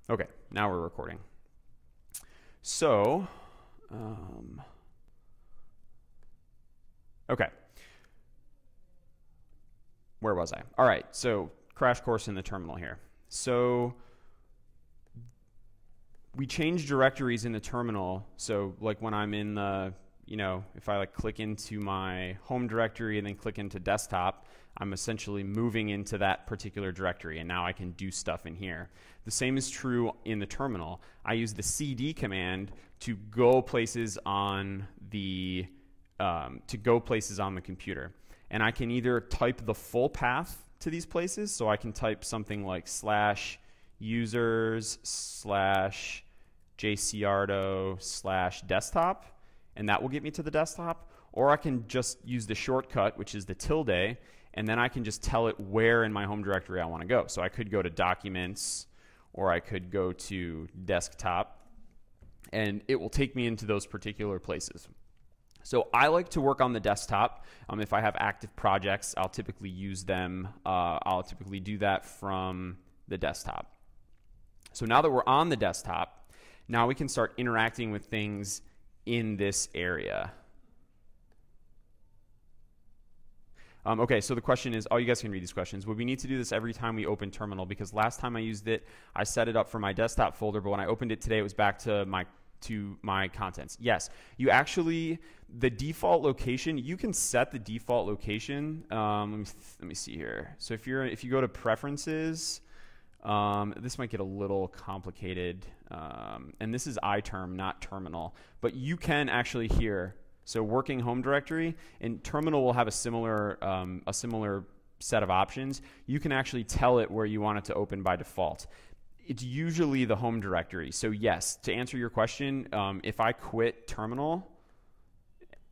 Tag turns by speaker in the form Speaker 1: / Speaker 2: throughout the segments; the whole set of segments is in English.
Speaker 1: Okay, now we're recording. So, okay. Where was I? All right, so crash course in the terminal here. So we change directories in the terminal. So like when I'm in the, if I like click into my home directory and then click into desktop, I'm essentially moving into that particular directory, and now I can do stuff in here. The same is true in the terminal. I use the cd command to go places on the computer, and I can either type the full path to these places, so I can type something like /users/jcrdo/desktop, and that will get me to the desktop. Or I can just use the shortcut, which is the tilde, and then I can just tell it where in my home directory I want to go. So I could go to Documents, or I could go to Desktop, and it will take me into those particular places. So I like to work on the desktop. If I have active projects, I'll typically use them. I'll typically do that from the desktop. So now that we're on the desktop, now we can start interacting with things in this area. Okay, so the question is, you guys can read these questions. Would we need to do this every time we open terminal? Because last time I used it, I set it up for my desktop folder, but when I opened it today, it was back to my contents. Yes, you actually, the default location, you can set the default location. Let me see here. So if you go to preferences, this might get a little complicated, and this is iTerm, not terminal, but you can actually here. So working home directory, and terminal will have a similar set of options. You can actually tell it where you want it to open by default. It's usually the home directory. So yes, to answer your question, if I quit terminal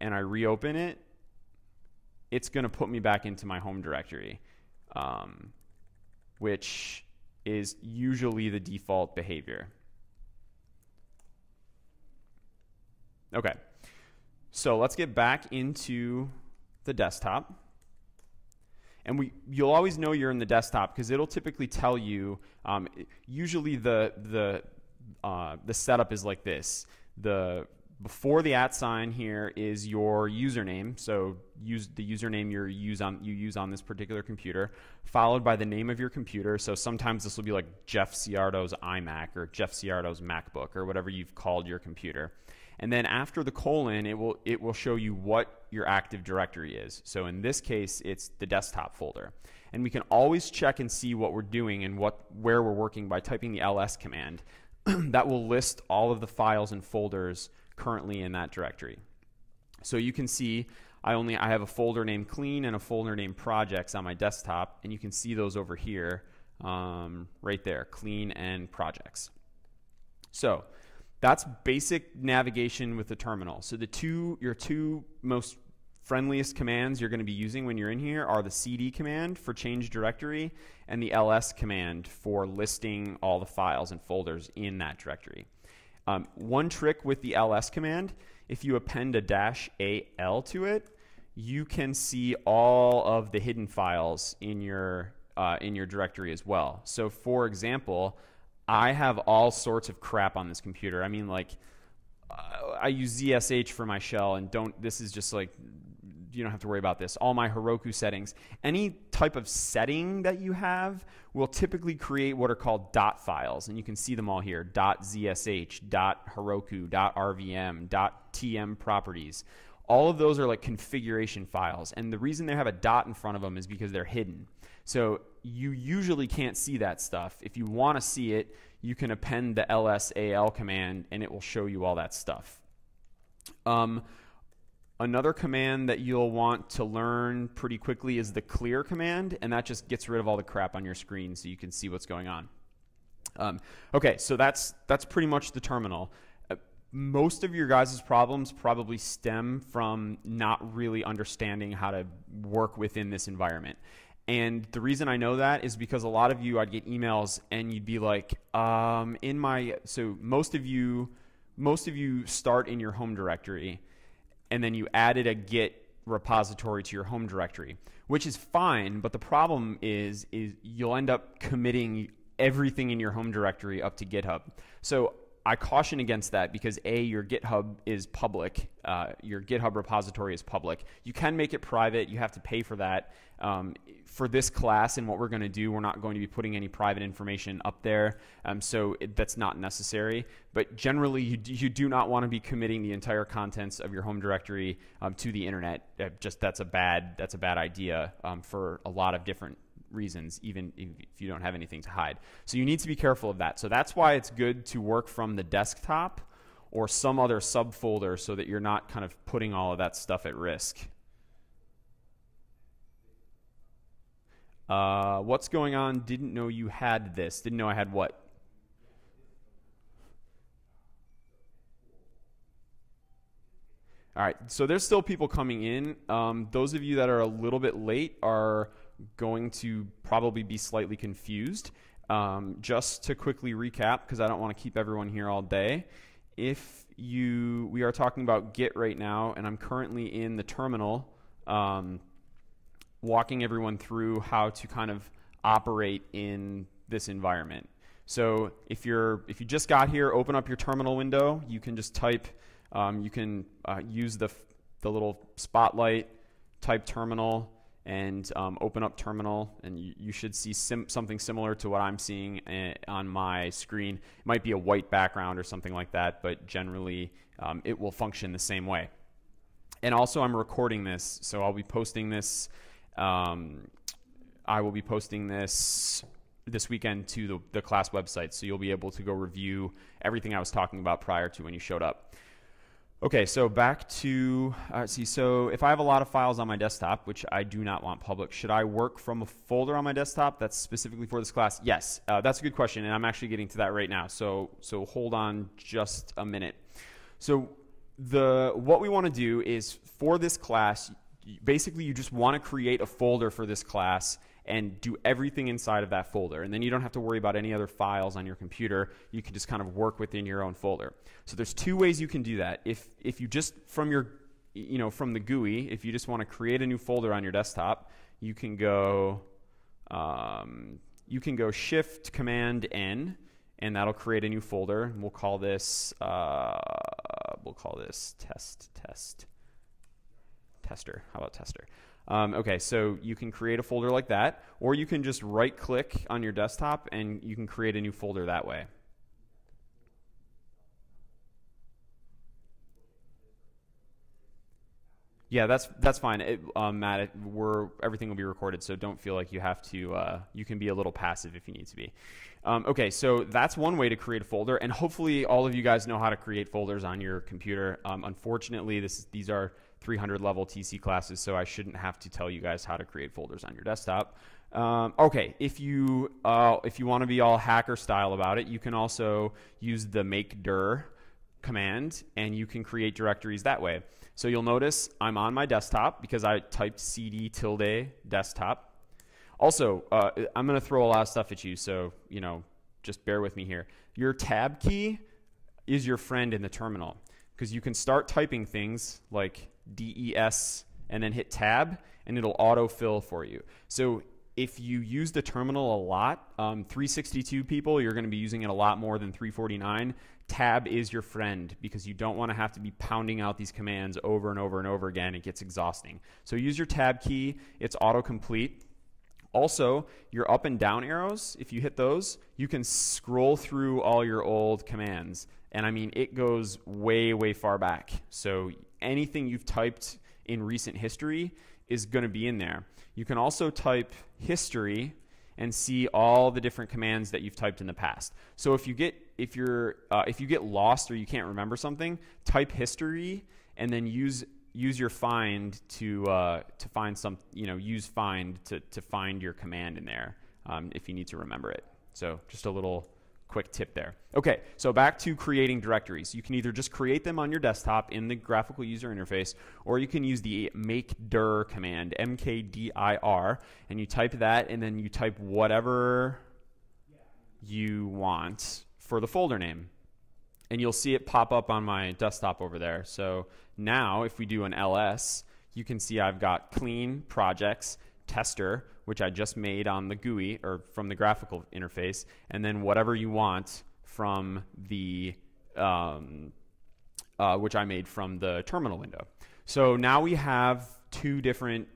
Speaker 1: and I reopen it, it's going to put me back into my home directory, which is usually the default behavior. Okay. So let's get back into the desktop. And you'll always know you're in the desktop because it'll typically tell you, usually the setup is like this. Before the @ here is your username, so use the username you use on this particular computer, followed by the name of your computer. So sometimes this will be like Jeff Ciardo's iMac or Jeff Ciardo's MacBook or whatever you've called your computer. And then after the colon, it will show you what your active directory is. So in this case, it's the desktop folder. And we can always check and see what we're doing and where we're working by typing the ls command. That will list all of the files and folders currently in that directory. So you can see I have a folder named clean and a folder named projects on my desktop, and you can see those over here right there, clean and projects. So that's basic navigation with the terminal. So your two most friendliest commands you're going to be using when you're in here are the cd command for change directory and the ls command for listing all the files and folders in that directory. One trick with the ls command, if you append a -al to it, you can see all of the hidden files in your directory as well. So for example, I have all sorts of crap on this computer. I mean, like, I use ZSH for my shell, and this is just like, you don't have to worry about this. All my Heroku settings. Any type of setting that you have will typically create what are called dot files, and you can see them all here. .zsh, .heroku, .rvm, .tm properties. All of those are like configuration files, and the reason they have a dot in front of them is because they're hidden. So you usually can't see that stuff. If you want to see it, you can append the lsal command, and it will show you all that stuff. Another command that you'll want to learn pretty quickly is the clear command, and that just gets rid of all the crap on your screen so you can see what's going on. Okay, so that's pretty much the terminal. Most of your guys' problems probably stem from not really understanding how to work within this environment. And the reason I know that is because a lot of you, I'd get emails and you'd be like, so most of you start in your home directory, and then you added a Git repository to your home directory, which is fine, but the problem is you'll end up committing everything in your home directory up to GitHub. So I caution against that because A, your GitHub is public. Your GitHub repository is public. You can make it private. You have to pay for that. For this class and what we're going to do, we're not going to be putting any private information up there. So that's not necessary. But generally, you do not want to be committing the entire contents of your home directory to the internet. That's a bad idea for a lot of different reasons, even if you don't have anything to hide. So you need to be careful of that. So that's why it's good to work from the desktop or some other subfolder so that you're not kind of putting all of that stuff at risk. What's going on? Didn't know you had this. Didn't know I had what? All right, so there's still people coming in. Those of you that are a little bit late are going to probably be slightly confused. Just to quickly recap, because I don't want to keep everyone here all day. We are talking about Git right now, and I'm currently in the terminal walking everyone through how to kind of operate in this environment. So if you just got here, open up your terminal window. You can just type. You can use the little spotlight, type terminal, and open up terminal, and you should see something similar to what I'm seeing on my screen. It might be a white background or something like that, but generally it will function the same way. And also, I'm recording this, so I'll be posting this. I will be posting this weekend to the class website, so you'll be able to go review everything I was talking about prior to when you showed up. Okay, so back to, so if I have a lot of files on my desktop, which I do not want public, should I work from a folder on my desktop that's specifically for this class? Yes, that's a good question, and I'm actually getting to that right now, so hold on just a minute. So what we want to do is, for this class, basically you just want to create a folder for this class and do everything inside of that folder. And then you don't have to worry about any other files on your computer. You can just kind of work within your own folder. So there's two ways you can do that. If you just from the GUI, if you just want to create a new folder on your desktop, you can go Shift Command N, and that'll create a new folder. We'll call this tester. How about tester? Okay, so you can create a folder like that, or you can just right-click on your desktop and you can create a new folder that way. Yeah, that's fine. Matt, everything will be recorded, so don't feel like you have to. You can be a little passive if you need to be. Okay, so that's one way to create a folder, and hopefully all of you guys know how to create folders on your computer. Unfortunately, these are 300 level TC classes, so I shouldn't have to tell you guys how to create folders on your desktop. Okay, if you want to be all hacker style about it, you can also use the make dir command, and you can create directories that way. So you'll notice I'm on my desktop because I typed cd tilde desktop. Also, I'm going to throw a lot of stuff at you, so just bear with me here. Your tab key is your friend in the terminal, because you can start typing things like DES and then hit tab, and it'll autofill for you. So if you use the terminal a lot, 362 people, you're going to be using it a lot more than 349. Tab is your friend because you don't want to have to be pounding out these commands over and over and over again. It gets exhausting. So use your tab key. It's autocomplete. Also, your up and down arrows, if you hit those, you can scroll through all your old commands. And I mean, it goes way, way far back. So anything you've typed in recent history is going to be in there. You can also type history and see all the different commands that you've typed in the past. So if you get lost or you can't remember something, type history and then use your find to find some, use find to find your command in there if you need to remember it. So just a little quick tip there. Okay, so back to creating directories. You can either just create them on your desktop in the graphical user interface, or you can use the make dir command, mkdir, and you type that, and then you type whatever you want for the folder name. And you'll see it pop up on my desktop over there. So now if we do an ls, you can see I've got clean projects, tester, which I just made on the GUI or from the graphical interface, and then whatever you want from the which I made from the terminal window. So now we have two different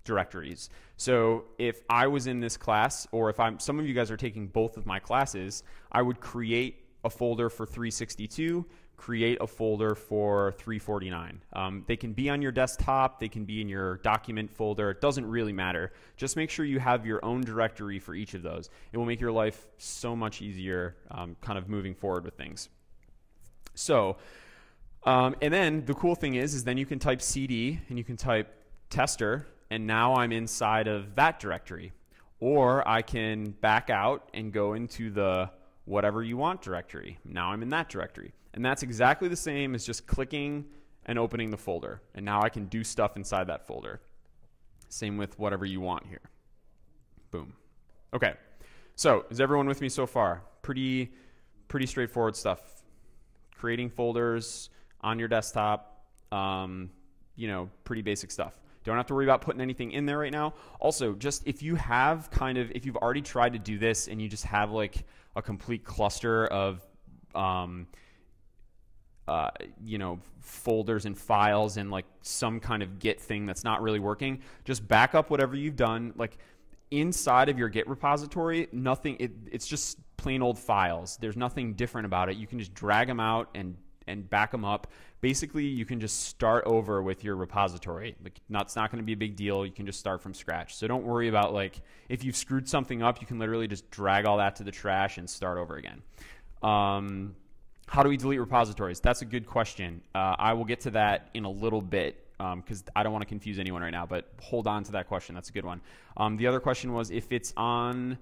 Speaker 1: directories. So if I was in this class, or if some of you guys are taking both of my classes, I would create a folder for 362, create a folder for 349. They can be on your desktop, they can be in your document folder, it doesn't really matter. Just make sure you have your own directory for each of those. It will make your life so much easier kind of moving forward with things. So, and then the cool thing is then you can type cd and you can type tester, and now I'm inside of that directory. Or I can back out and go into the whatever you want directory. Now I'm in that directory. And that's exactly the same as just clicking and opening the folder. And now I can do stuff inside that folder. Same with whatever you want here. Boom. Okay. So is everyone with me so far? Pretty straightforward stuff. Creating folders on your desktop, you know, pretty basic stuff. Don't have to worry about putting anything in there right now. Also, just if you have if you've already tried to do this and you just have like a complete cluster of, you know, folders and files and like some kind of Git thing that's not really working, just back up whatever you've done. Like inside of your Git repository, it's just plain old files. There's nothing different about it. You can just drag them out and back them up. Basically, you can just start over with your repository. Like, it's not going to be a big deal. You can just start from scratch. So don't worry about, like, if you've screwed something up, you can literally just drag all that to the trash and start over again. How do we delete repositories? That's a good question. I will get to that in a little bit because I don't want to confuse anyone right now, but hold on to that question. That's a good one. The other question was, if it's on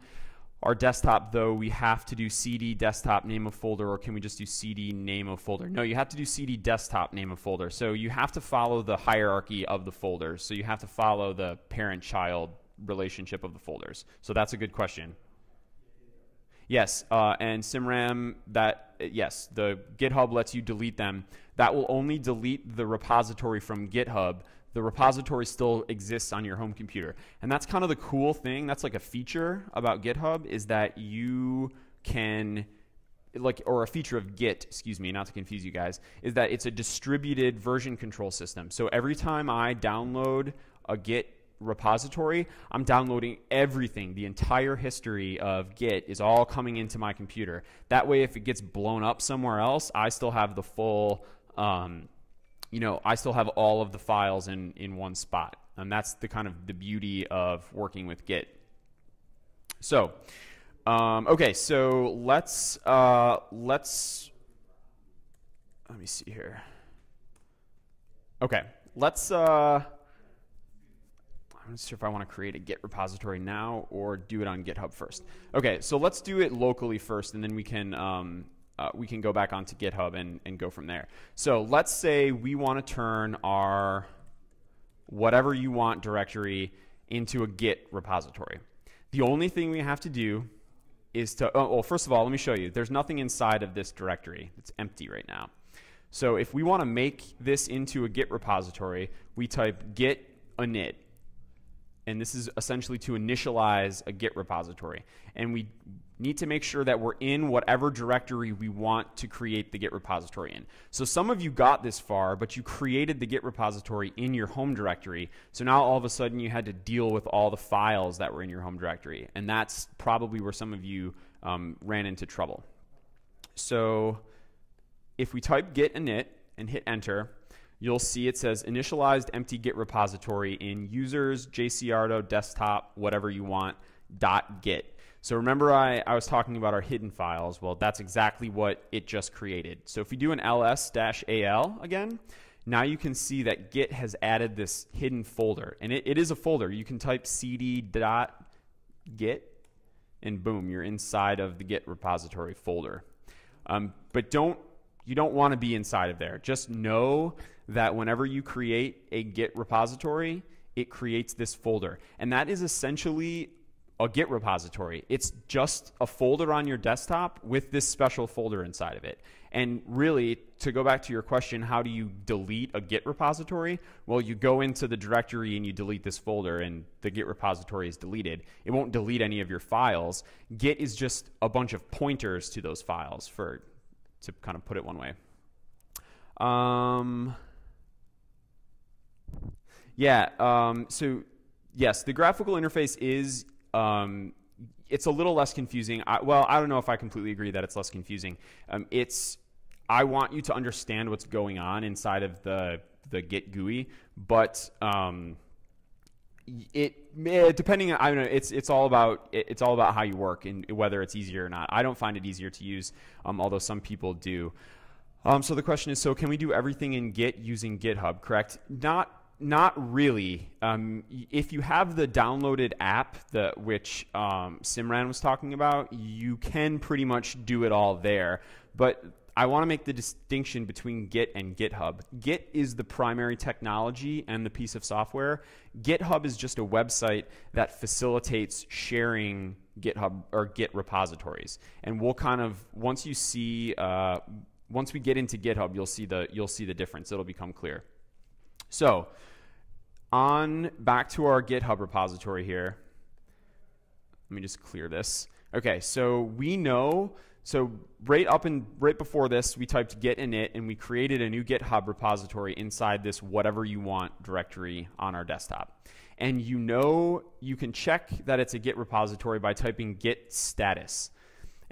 Speaker 1: our desktop, though, we have to do cd desktop name of folder, or can we just do cd name of folder? No, you have to do cd desktop name of folder. So you have to follow the hierarchy of the folders. So you have to follow the parent-child relationship of the folders. So that's a good question. Yes, and Simram, yes, the GitHub lets you delete them. That will only delete the repository from GitHub. The repository still exists on your home computer. And that's kind of the cool thing. That's like a feature about GitHub, is that you can, or a feature of Git, excuse me, not to confuse you guys, is that it's a distributed version control system. So every time I download a Git repository, I'm downloading everything. The entire history of Git is all coming into my computer. That way, if it gets blown up somewhere else, I still have the full, I still have all of the files in one spot. And that's the kind of the beauty of working with Git. So, okay, so let's let me see here. Okay, I'm not sure if I want to create a Git repository now or do it on GitHub first. Okay, so let's do it locally first, and then we can go back onto GitHub and go from there. So let's say we want to turn our whatever you want directory into a Git repository. The only thing we have to do is to, well, first of all, let me show you. There's nothing inside of this directory. It's empty right now. So if we want to make this into a Git repository, we type git init. And this is essentially to initialize a Git repository. And we need to make sure that we're in whatever directory we want to create the Git repository in. So some of you got this far, but you created the Git repository in your home directory. So now all of a sudden you had to deal with all the files that were in your home directory. And that's probably where some of you ran into trouble. So if we type git init and hit enter, you'll see it says initialized empty Git repository in users, jcrdo, desktop, whatever you want, .git. So remember I was talking about our hidden files. Well, that's exactly what it just created. So if we do an ls-al again, now you can see that Git has added this hidden folder. And it is a folder. You can type cd.git, and boom, you're inside of the Git repository folder. But you don't want to be inside of there. Just know that whenever you create a Git repository, it creates this folder. And that is essentially a Git repository. It's just a folder on your desktop with this special folder inside of it. And really, to go back to your question, how do you delete a Git repository? Well, you go into the directory and you delete this folder, and the Git repository is deleted. It won't delete any of your files. Git is just a bunch of pointers to those files, to kind of put it one way. So yes, the graphical interface is, it's a little less confusing. Well, I don't know if I completely agree that it's less confusing. I want you to understand what's going on inside of the Git GUI, but depending on, I don't know, it's all about how you work and whether it's easier or not. I don't find it easier to use, although some people do. So the question is, so can we do everything in Git using GitHub? Correct? Not really. If you have the downloaded app, which Simran was talking about, you can pretty much do it all there. But I want to make the distinction between Git and GitHub. Git is the primary technology and the piece of software. GitHub is just a website that facilitates sharing GitHub or Git repositories. And we'll kind of, once we get into GitHub, you'll see the difference. It'll become clear. So, back to our GitHub repository here. Let me just clear this. Okay, so we know, right before this, we typed git init, and we created a new GitHub repository inside this whatever you want directory on our desktop. And you can check that it's a Git repository by typing git status.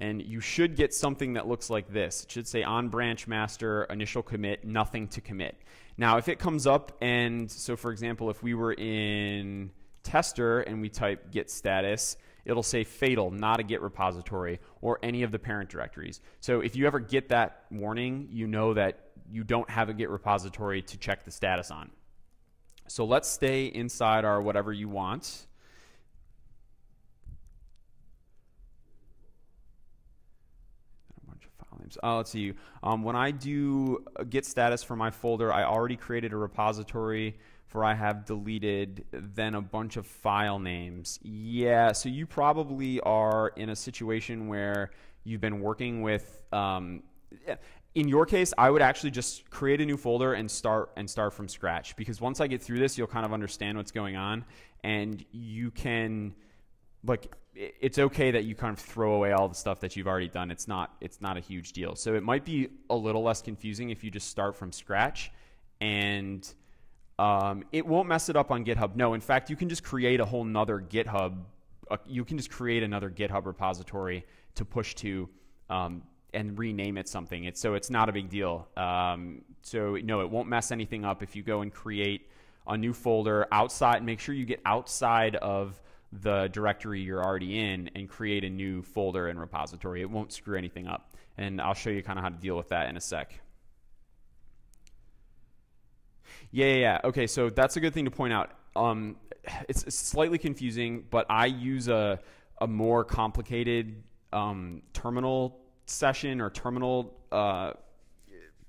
Speaker 1: And you should get something that looks like this. It should say on branch master, initial commit, nothing to commit. Now, if it comes up, and so for example, if we were in tester and we type git status, it'll say fatal, not a Git repository, or any of the parent directories. So if you ever get that warning, you know that you don't have a Git repository to check the status on. So let's stay inside our whatever you want. Let's see. When I do a git status for my folder, I already created a repository for I have deleted, then a bunch of file names. Yeah, so you probably are in a situation where you've been working with, in your case, I would actually just create a new folder and start from scratch, because once I get through this, you'll kind of understand what's going on, and you can, like, it's okay that you kind of throw away all the stuff that you've already done. It's not a huge deal. So it might be a little less confusing if you just start from scratch, and it won't mess it up on GitHub. No, in fact, you can just create a whole nother GitHub. You can just create another GitHub repository to push to and rename it something. So it's not a big deal. So no, it won't mess anything up if you go and create a new folder outside. Make sure you get outside of the directory you're already in and create a new folder and repository. It won't screw anything up. And I'll show you kind of how to deal with that in a sec. Yeah. Okay, so that's a good thing to point out. It's slightly confusing, but I use a more complicated terminal session or terminal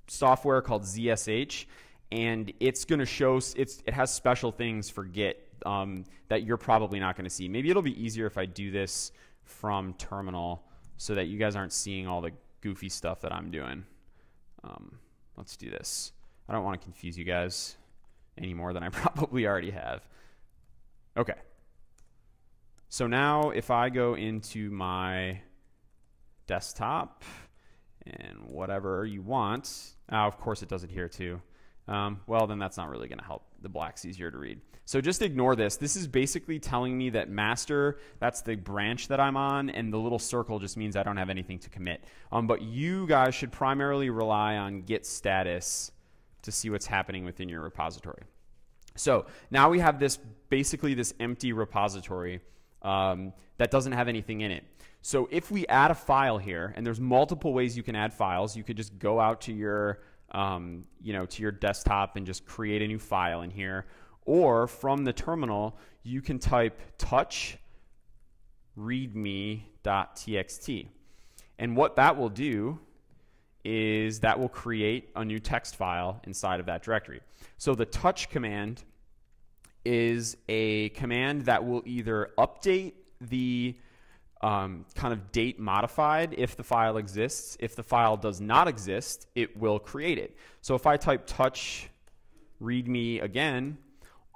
Speaker 1: software called ZSH, and it's going to show, it has special things for Git that you're probably not going to see. Maybe it'll be easier if I do this from terminal so that you guys aren't seeing all the goofy stuff that I'm doing. Let's do this. I don't want to confuse you guys any more than I probably already have. Okay. So now if I go into my desktop and whatever you want, of course it does it here too. Well, then that's not really going to help. The black's easier to read. So just ignore this. This is basically telling me that master, that's the branch that I'm on, and the little circle just means I don't have anything to commit. But you guys should primarily rely on git status to see what's happening within your repository. So now we have this, basically this empty repository that doesn't have anything in it. So if we add a file here, and there's multiple ways you can add files, you could just go out to your to your desktop and just create a new file in here. Or from the terminal, you can type touch readme.txt. And what that will do is that will create a new text file inside of that directory. So the touch command is a command that will either update the kind of date modified if the file exists. If the file does not exist, it will create it. So if I type touch readme again,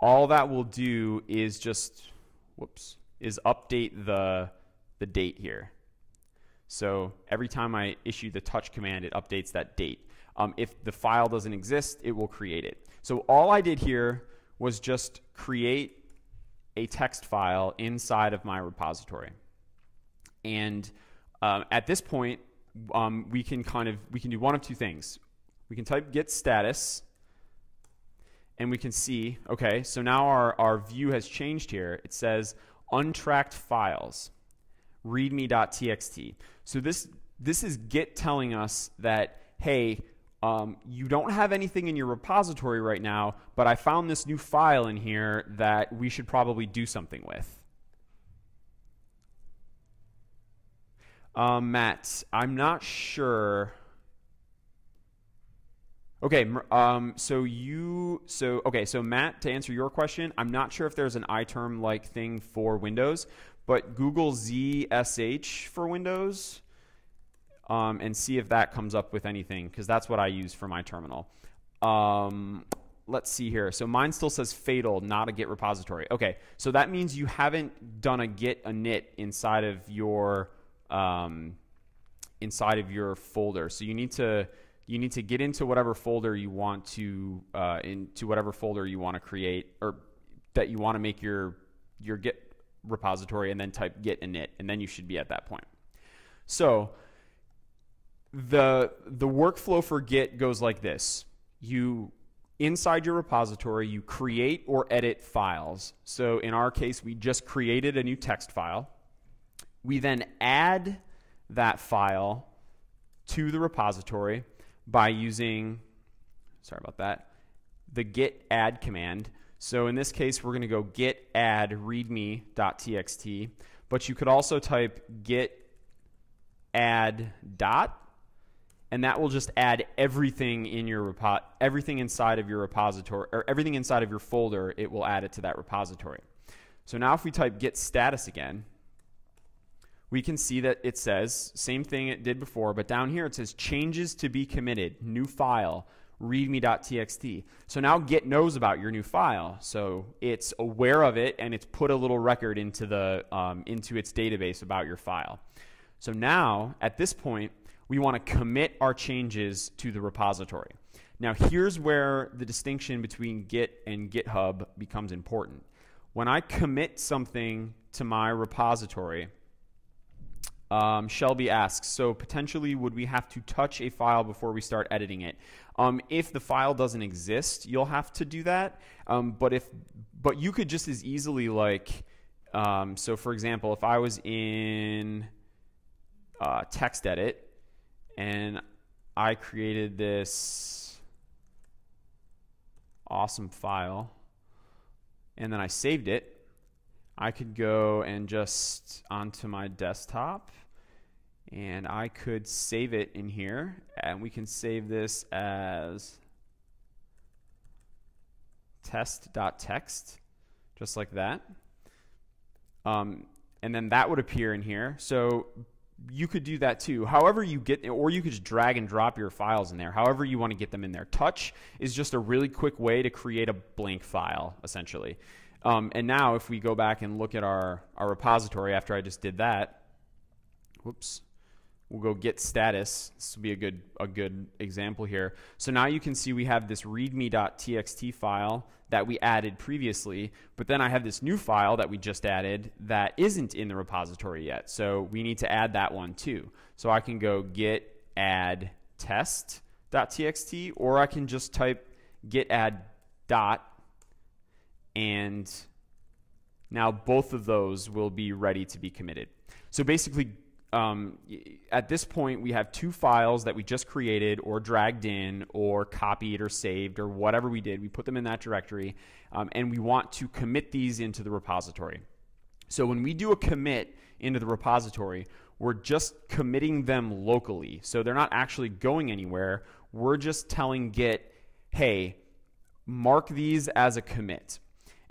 Speaker 1: all that will do is just, is update the date here. So every time I issue the touch command, it updates that date. If the file doesn't exist, it will create it. So all I did here was just create a text file inside of my repository. And at this point, we can do one of two things. We can type git status, and we can see, okay, so now our view has changed here. It says untracked files, readme.txt. So this is Git telling us that, hey, you don't have anything in your repository right now, but I found this new file in here that we should probably do something with. Matt, I'm not sure. Okay, so Matt, to answer your question, I'm not sure if there's an iTerm-like thing for Windows, but Google ZSH for Windows and see if that comes up with anything, because that's what I use for my terminal. Let's see here. So mine still says fatal, not a Git repository. Okay, so that means you haven't done a git init inside of your folder. So you need to get into whatever folder you want to create, or that you want to make your Git repository, and then type git init, and then you should be at that point. So the workflow for Git goes like this. Inside your repository, you create or edit files. So in our case, we just created a new text file. We then add that file to the repository by using, the git add command. So in this case, we're going to go git add readme.txt, but you could also type git add dot, and that will just add everything in your everything inside of your repository, or everything inside of your folder. It will add it to that repository. So now if we type git status again, we can see that it says same thing it did before, but down here it says changes to be committed, new file, readme.txt. So now Git knows about your new file, so it's aware of it, and it's put a little record into its database about your file. So now at this point, we want to commit our changes to the repository. Now here's where the distinction between Git and GitHub becomes important. When I commit something to my repository, Shelby asks, so potentially would we have to touch a file before we start editing it? If the file doesn't exist, you'll have to do that. But you could just as easily, so for example, if I was in text edit and I created this awesome file and then I saved it, I could go and just onto my desktop, and I could save it in here, and we can save this as test.txt, just like that. And then that would appear in here. So you could do that too. However you get, or you could just drag and drop your files in there, however you want to get them in there. Touch is just a really quick way to create a blank file, essentially. And now if we go back and look at our repository after I just did that, we'll go git status. This will be a good example here. So now you can see we have this readme.txt file that we added previously, but then I have this new file that we just added that isn't in the repository yet. So we need to add that one too. So I can go git add test.txt, or I can just type git add dot, and now both of those will be ready to be committed. So basically, at this point, we have two files that we just created or dragged in or copied or saved or whatever we did. We put them in that directory, and we want to commit these into the repository. So when we do a commit into the repository, we're just committing them locally. So they're not actually going anywhere. We're just telling Git, hey, mark these as a commit.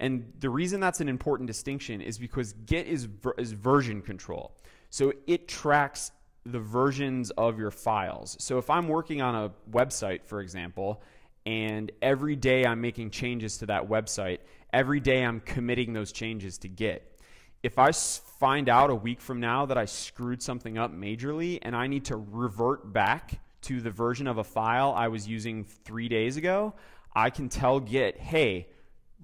Speaker 1: And the reason that's an important distinction is because Git is version control. So it tracks the versions of your files. So if I'm working on a website, for example, and every day I'm making changes to that website, every day I'm committing those changes to Git. If I find out a week from now that I screwed something up majorly and I need to revert back to the version of a file I was using 3 days ago, I can tell Git, hey,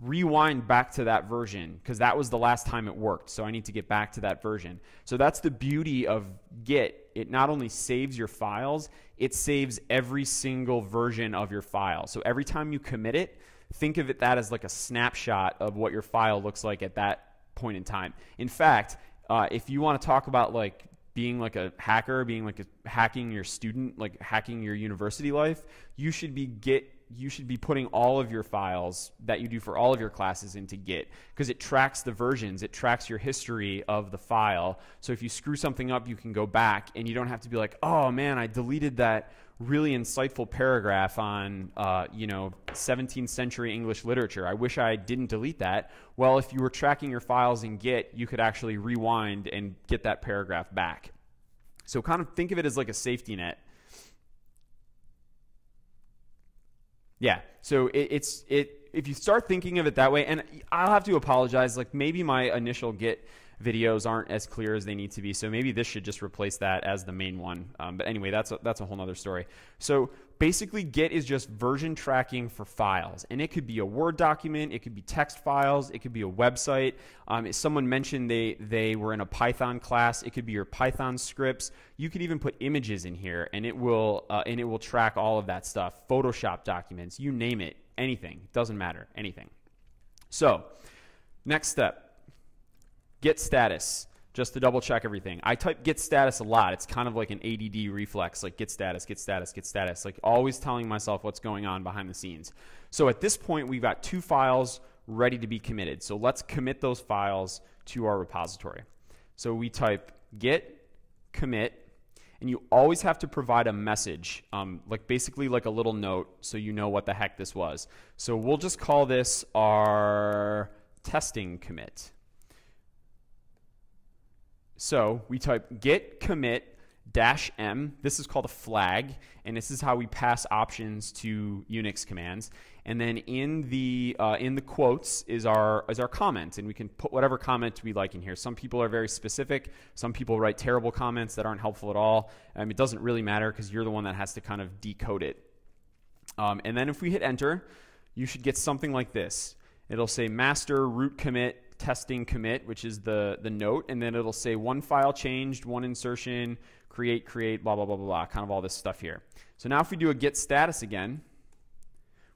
Speaker 1: rewind back to that version because that was the last time it worked, so I need to get back to that version. So that's the beauty of Git. It not only saves your files, it saves every single version of your file. So every time you commit it, think of that as like a snapshot of what your file looks like at that point in time. In fact, if you want to talk about like being like a hacker, being like hacking your student, like hacking your university life, you should be putting all of your files that you do for all of your classes into Git because it tracks the versions, it tracks your history of the file. So if you screw something up, you can go back and you don't have to be like, oh man, I deleted that really insightful paragraph on 17th century English literature. I wish I didn't delete that. Well, if you were tracking your files in Git, you could actually rewind and get that paragraph back. So kind of think of it as like a safety net. Yeah, so if you start thinking of it that way, and I'll have to apologize, like maybe my initial Git videos aren't as clear as they need to be, so maybe this should just replace that as the main one. But anyway, that's a whole nother story. So basically, Git is just version tracking for files, and it could be a Word document, it could be text files, it could be a website. Someone mentioned they were in a Python class. It could be your Python scripts. You could even put images in here, and it will track all of that stuff. Photoshop documents, you name it, anything, doesn't matter, anything. So next step. Git status, just to double check everything. I type git status a lot. It's kind of like an ADD reflex, like git status, git status, git status, like always telling myself what's going on behind the scenes. So at this point, we've got 2 files ready to be committed. So let's commit those files to our repository. So we type git commit, and you always have to provide a message, like basically like a little note so you know what the heck this was. So we'll just call this our testing commit. So we type git commit -m. This is called a flag, and this is how we pass options to Unix commands. And then in the quotes is our comment, and we can put whatever comment we like in here. Some people are very specific. Some people write terrible comments that aren't helpful at all. It doesn't really matter because you're the one that has to kind of decode it. And then if we hit enter, you should get something like this. It'll say master root commit testing commit, which is the note, and then it'll say 1 file changed, 1 insertion, create, blah, blah, blah, blah, blah, kind of all this stuff here. So now if we do a git status again,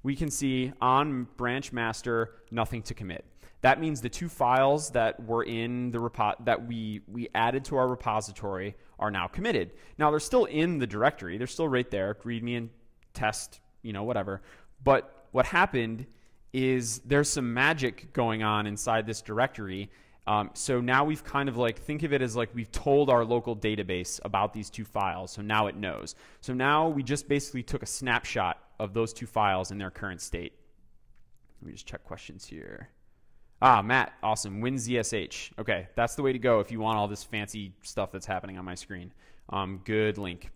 Speaker 1: we can see on branch master, nothing to commit. That means the 2 files that were in the that we added to our repository are now committed. Now they're still in the directory, they're still right there, readme and test, whatever. But what happened is there's some magic going on inside this directory. So now we've kind of like, think of it as like we've told our local database about these 2 files, so now it knows. So now we just basically took a snapshot of those 2 files in their current state. Let me just check questions here. Matt, awesome, WinZSH. Okay, that's the way to go if you want all this fancy stuff that's happening on my screen. Good link.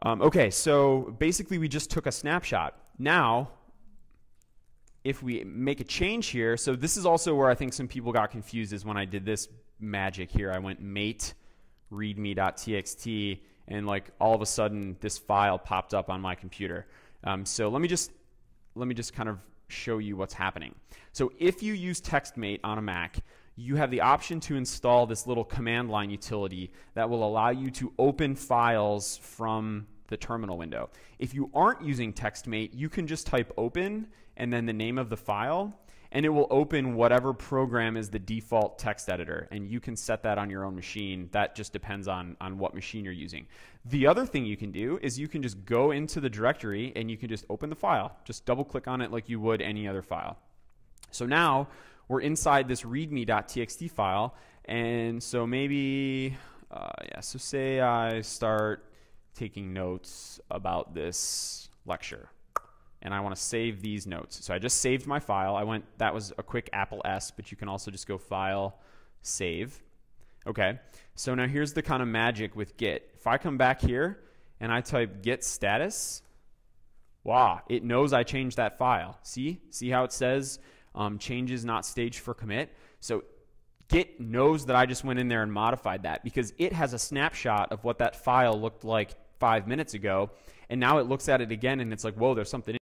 Speaker 1: Okay, so basically we just took a snapshot. Now, if we make a change here, so this is also where I think some people got confused is when I did this magic here. I went mate readme.txt and like all of a sudden this file popped up on my computer. So let me just kind of show you what's happening. So if you use TextMate on a Mac, you have the option to install this little command line utility that will allow you to open files from the terminal window. If you aren't using TextMate, you can just type open and then the name of the file, and it will open whatever program is the default text editor, and you can set that on your own machine. That just depends on what machine you're using. The other thing you can do is you can just go into the directory and you can just open the file. Just double click on it like you would any other file. So now we're inside this readme.txt file, and so maybe, so say I start taking notes about this lecture. and I want to save these notes. So I just saved my file. That was a quick Apple S, but you can also just go File, Save. Okay, so now here's the kind of magic with Git. If I come back here and I type git status, wow, it knows I changed that file. See how it says changes not staged for commit? So Git knows that I just went in there and modified that because it has a snapshot of what that file looked like 5 minutes ago, and now it looks at it again and it's like, whoa, there's something